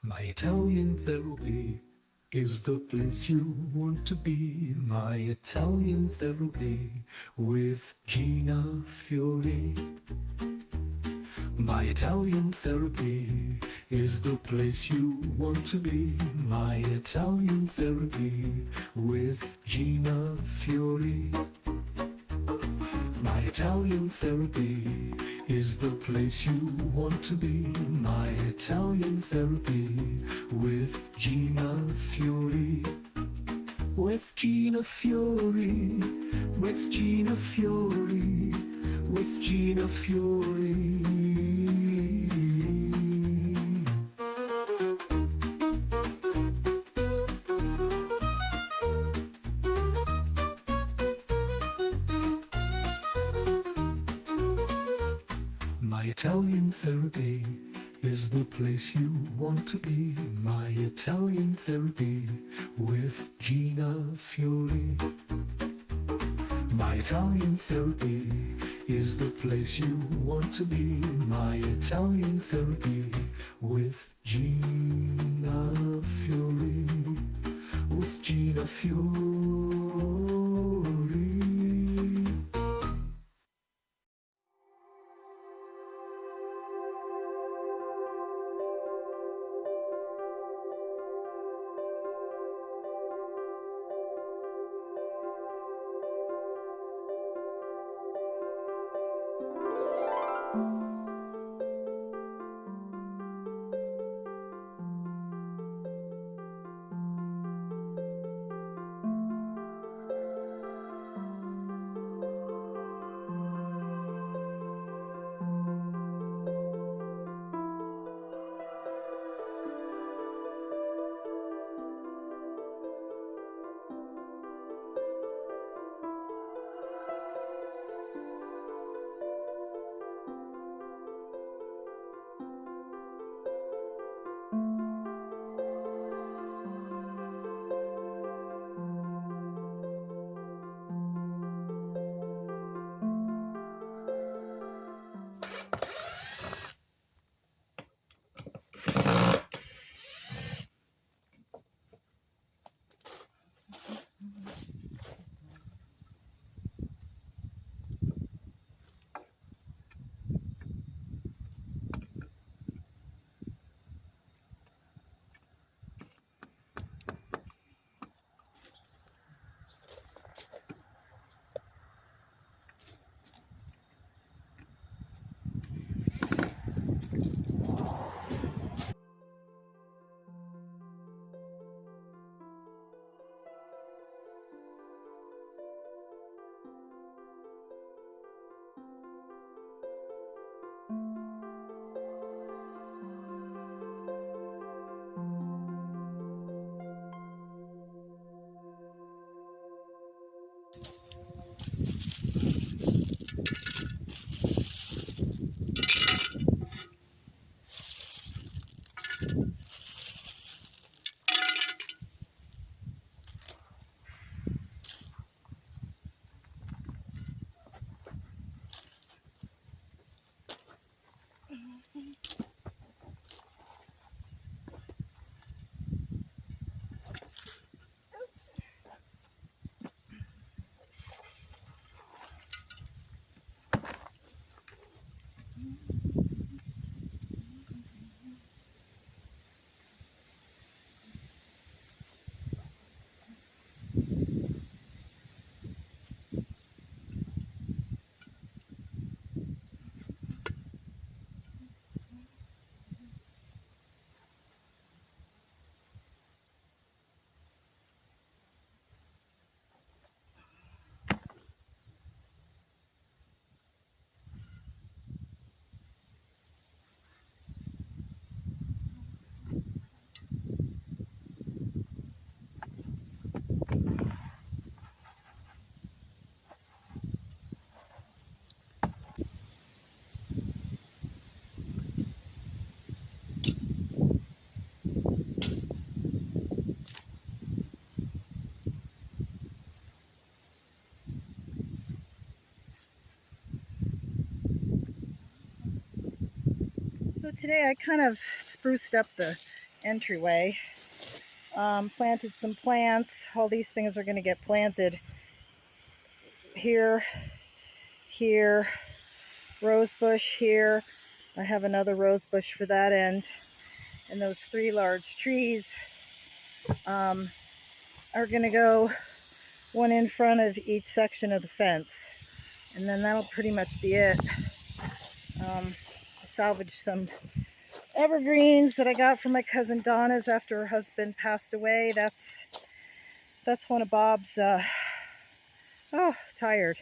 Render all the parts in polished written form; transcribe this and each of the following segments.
My Italian therapy is the place you want to be. My Italian therapy with Gina Fiore. My Italian therapy is the place you want to be. My Italian therapy with Gina Fiore. My Italian therapy is the place you want to be. My Italian therapy with Gina Fiore. With Gina Fiore. With Gina Fiore. With Gina Fiore. My Italian therapy is the place you want to be. My Italian therapy with Gina Fiore. My Italian therapy is the place you want to be. My Italian therapy with Gina Fiore. With Gina Fiore. So today I kind of spruced up the entryway. Planted some plants. All these things are going to get planted here, here, rose bush here. I have another rose bush for that end. And those 3 large trees are going to go one in front of each section of the fence. And then that'll pretty much be it. I salvaged some evergreens that I got from my cousin Donna's after her husband passed away. That's one of Bob's, tired,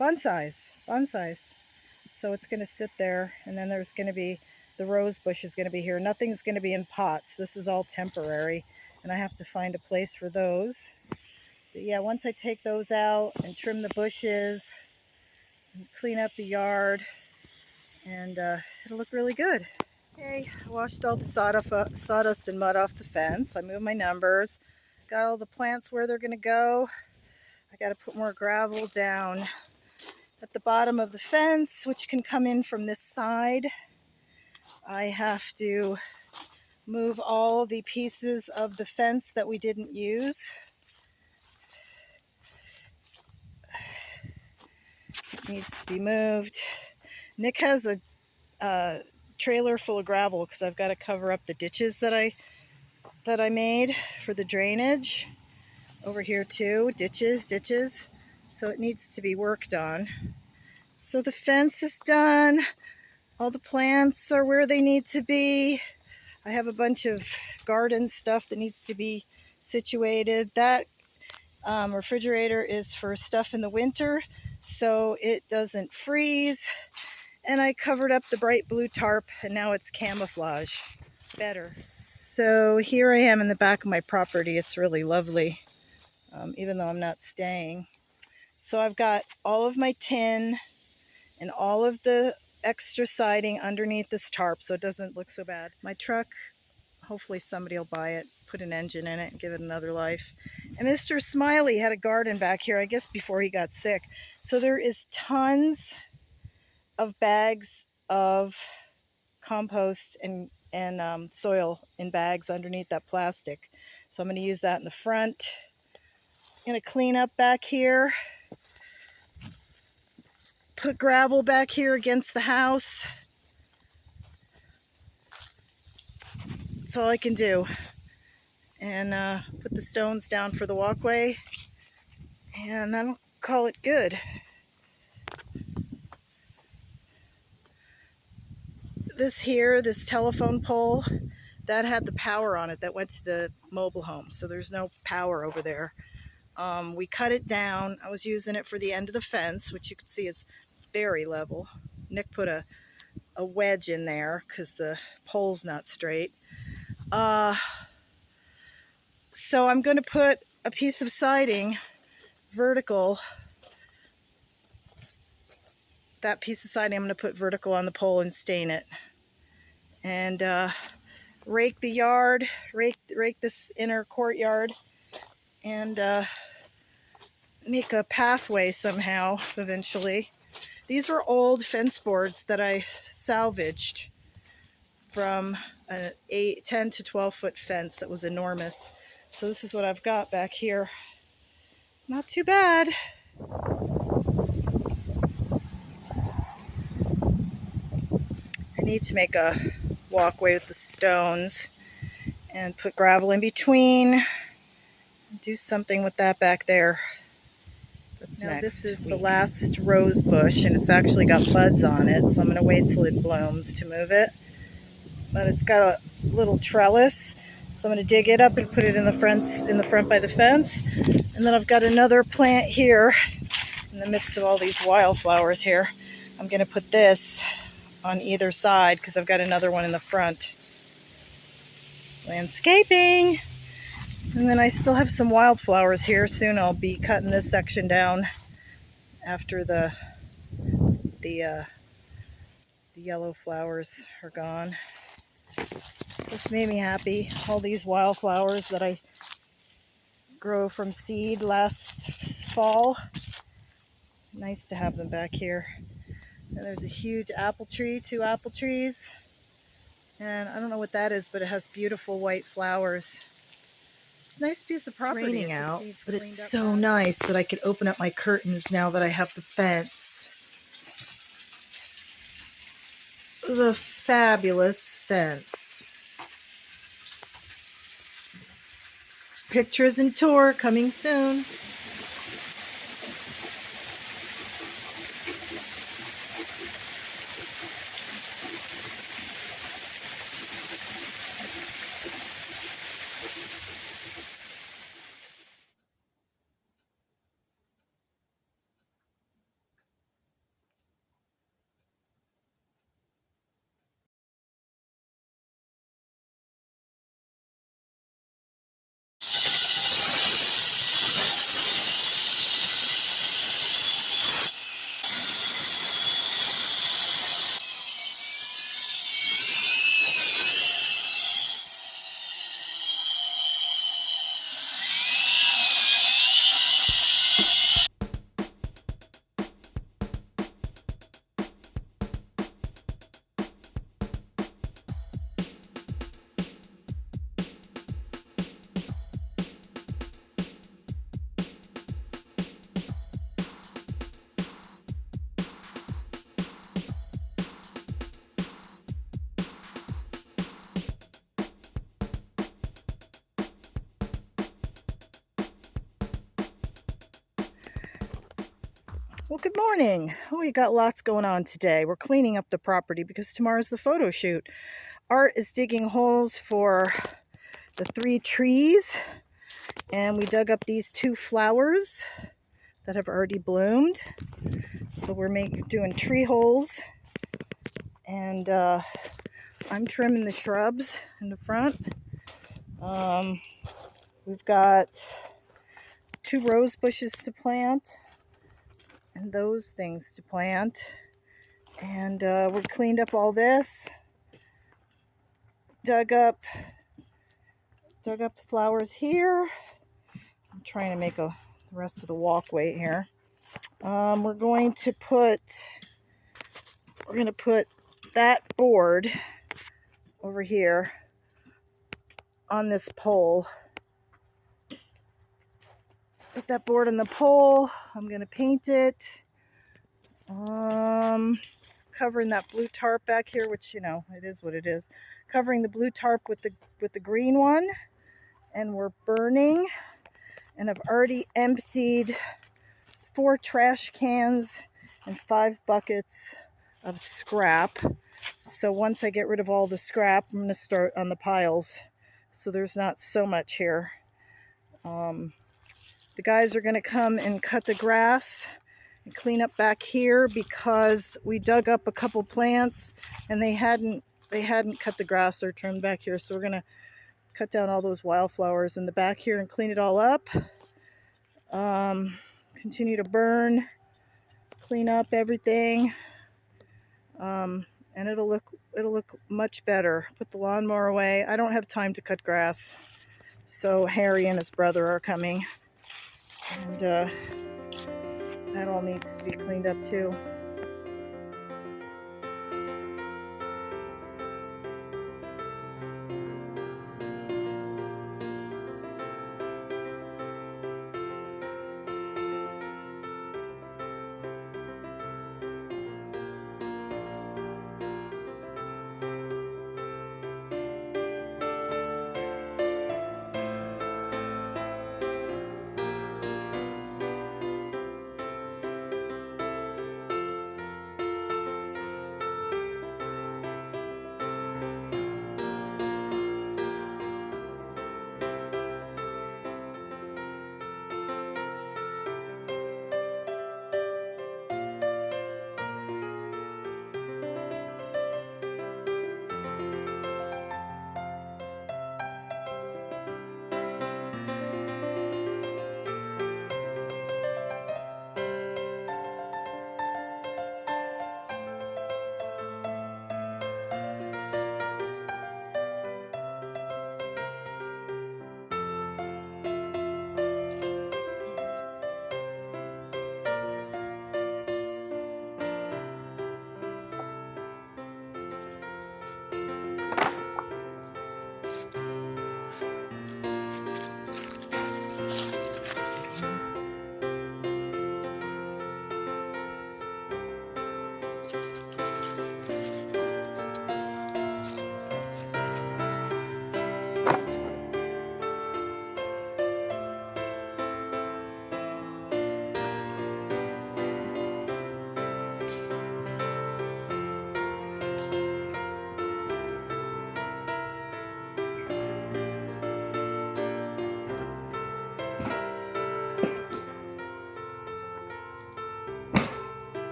bonsais. So it's going to sit there, and then there's going to be, the rose bush is going to be here. Nothing's going to be in pots. This is all temporary, and I have to find a place for those. But yeah, once I take those out and trim the bushes and clean up the yard, and it'll look really good. Okay, I washed all the sawdust and mud off the fence. I moved my numbers, got all the plants where they're going to go. I got to put more gravel down at the bottom of the fence, which can come in from this side. I have to move all the pieces of the fence that we didn't use. It needs to be moved. Nick has a trailer full of gravel because I've got to cover up the ditches that I made for the drainage. Over here too, ditches. So it needs to be worked on. So the fence is done. All the plants are where they need to be. I have a bunch of garden stuff that needs to be situated. That refrigerator is for stuff in the winter so it doesn't freeze. And I covered up the bright blue tarp, and now it's camouflage better. So here I am in the back of my property. It's really lovely, even though I'm not staying. So I've got all of my tin and all of the extra siding underneath this tarp so it doesn't look so bad. My truck, hopefully somebody will buy it, put an engine in it and give it another life. And Mr. Smiley had a garden back here, I guess before he got sick. So there is tons of bags of compost and soil in bags underneath that plastic. So I'm going to use that in the front. I'm going to clean up back here. Put gravel back here against the house. That's all I can do. And put the stones down for the walkway. And that'll call it good. This telephone pole, that had the power on it that went to the mobile home. So there's no power over there. We cut it down. I was using it for the end of the fence, which you can see is very level. Nick put a wedge in there because the pole's not straight. So I'm going to put a piece of siding vertical. That piece of siding I'm going to put vertical on the pole and stain it. And rake the yard, rake this inner courtyard, and make a pathway somehow eventually. These were old fence boards that I salvaged from a 10 to 12 foot fence that was enormous. So this is what I've got back here. Not too bad. I need to make a walkway with the stones and put gravel in between. Do something with that back there. That's next. This is the last rose bush, and it's actually got buds on it, so I'm going to wait till it blooms to move it. But it's got a little trellis, so I'm going to dig it up and put it in the front by the fence. And then I've got another plant here in the midst of all these wildflowers here. I'm going to put this on either side because I've got another one in the front. Landscaping. And then I still have some wildflowers here. Soon I'll be cutting this section down after the yellow flowers are gone. This made me happy. All these wildflowers that I grew from seed last fall. Nice to have them back here. And there's a huge apple tree, 2 apple trees. And I don't know what that is, but it has beautiful white flowers. It's a nice piece of property. It's raining out, but it's so nice that I could open up my curtains now that I have the fence. The fabulous fence. Pictures and tour coming soon. Well, good morning. We got lots going on today. We're cleaning up the property because tomorrow's the photo shoot. Art is digging holes for the 3 trees, and we dug up these 2 flowers that have already bloomed. So we're doing tree holes, and I'm trimming the shrubs in the front. We've got 2 rose bushes to plant and those things to plant, and we cleaned up all this, dug up the flowers here. I'm trying to make the rest of the walkway here. We're going to put that board over here on this pole. Put that board on the pole. I'm going to paint it. Covering that blue tarp back here, which, you know, it is what it is. Covering the blue tarp with the green one, and we're burning. And I've already emptied 4 trash cans and 5 buckets of scrap. So once I get rid of all the scrap, I'm going to start on the piles. So there's not so much here. The guys are going to come and cut the grass and clean up back here because we dug up a couple plants and they hadn't cut the grass or trimmed back here. So we're going to cut down all those wildflowers in the back here and clean it all up. Continue to burn, clean up everything, and it'll look much better. Put the lawnmower away. I don't have time to cut grass, so Harry and his brother are coming, and that all needs to be cleaned up too.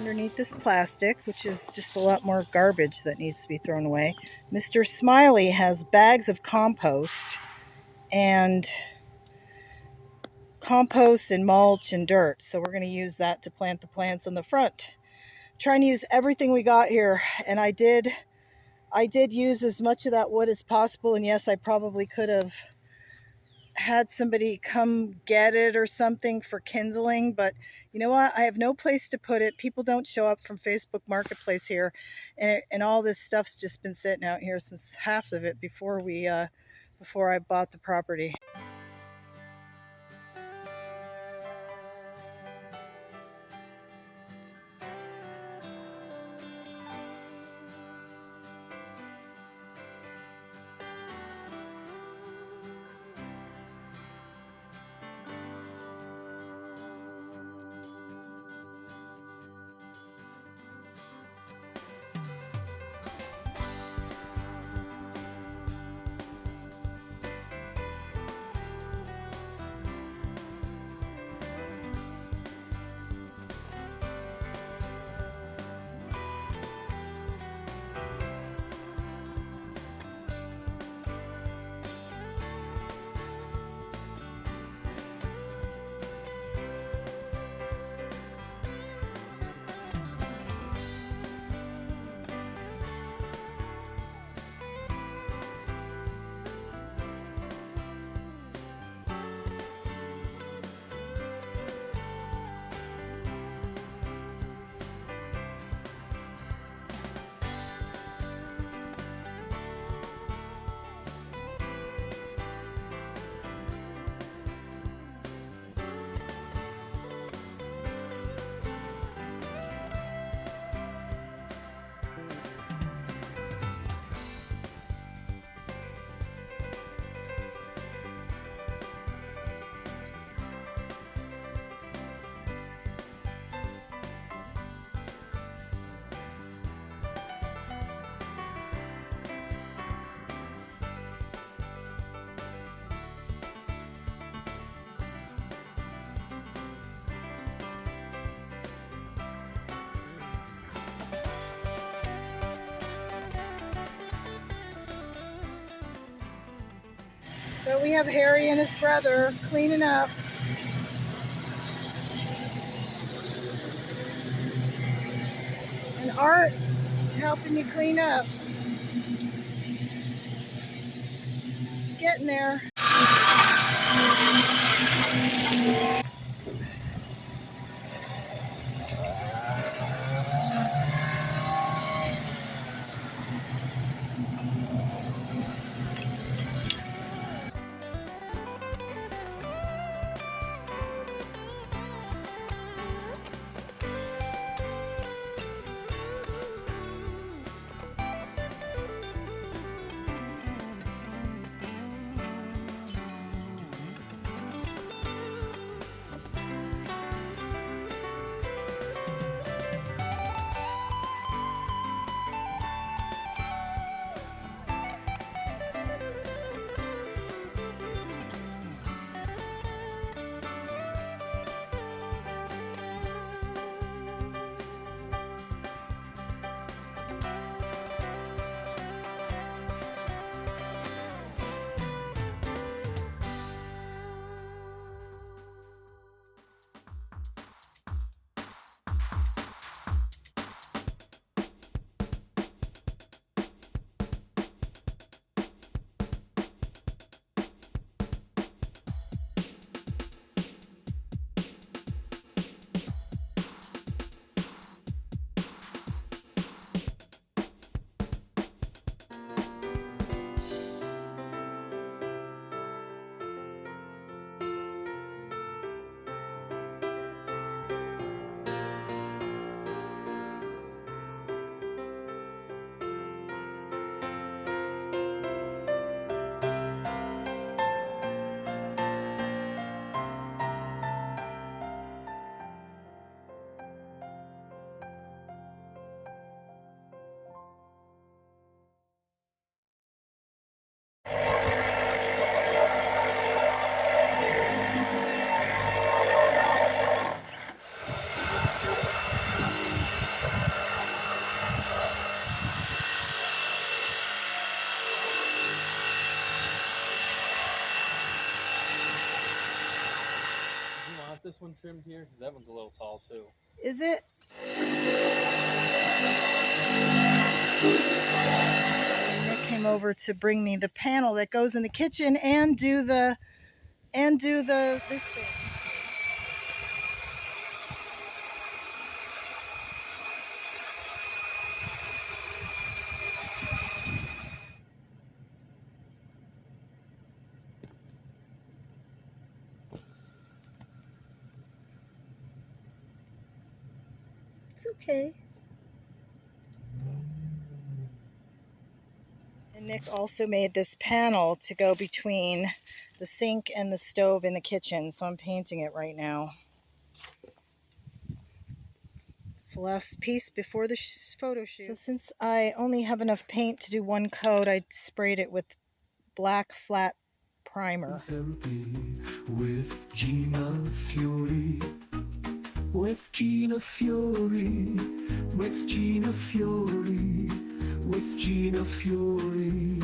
underneath this plastic, which is just a lot more garbage that needs to be thrown away. Mr. Smiley has bags of compost and mulch and dirt. So we're going to use that to plant the plants on the front. Trying to use everything we got here, and I did use as much of that wood as possible. And yes, I probably could have had somebody come get it or something for kindling, but you know what, I have no place to put it. People don't show up from Facebook Marketplace here, and all this stuff's just been sitting out here since half of it before I bought the property. So we have Harry and his brother cleaning up. And Art helping me clean up. Getting there. this one trimmed here? Because that one's a little tall too. Is it? Nick came over to bring me the panel that goes in the kitchen and do the this thing. It's okay. And Nick also made this panel to go between the sink and the stove in the kitchen, so I'm painting it right now. It's the last piece before the photo shoot. So since I only have enough paint to do one coat, I sprayed it with black flat primer. Therapy with Gina Fiore. With Gina Fiore. With Gina Fiore. With Gina Fiore.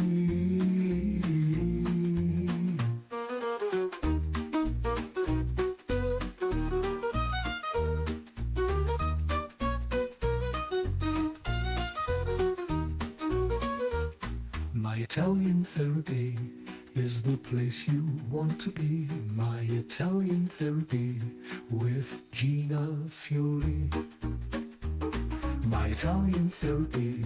My Italian therapy is the place you want to be. My Italian therapy with Gina Fiore. My Italian therapy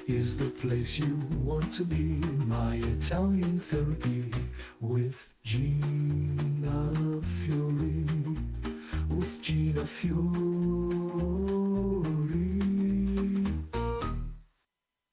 is the place you want to be. My Italian therapy with Gina Fiore. With Gina Fiore.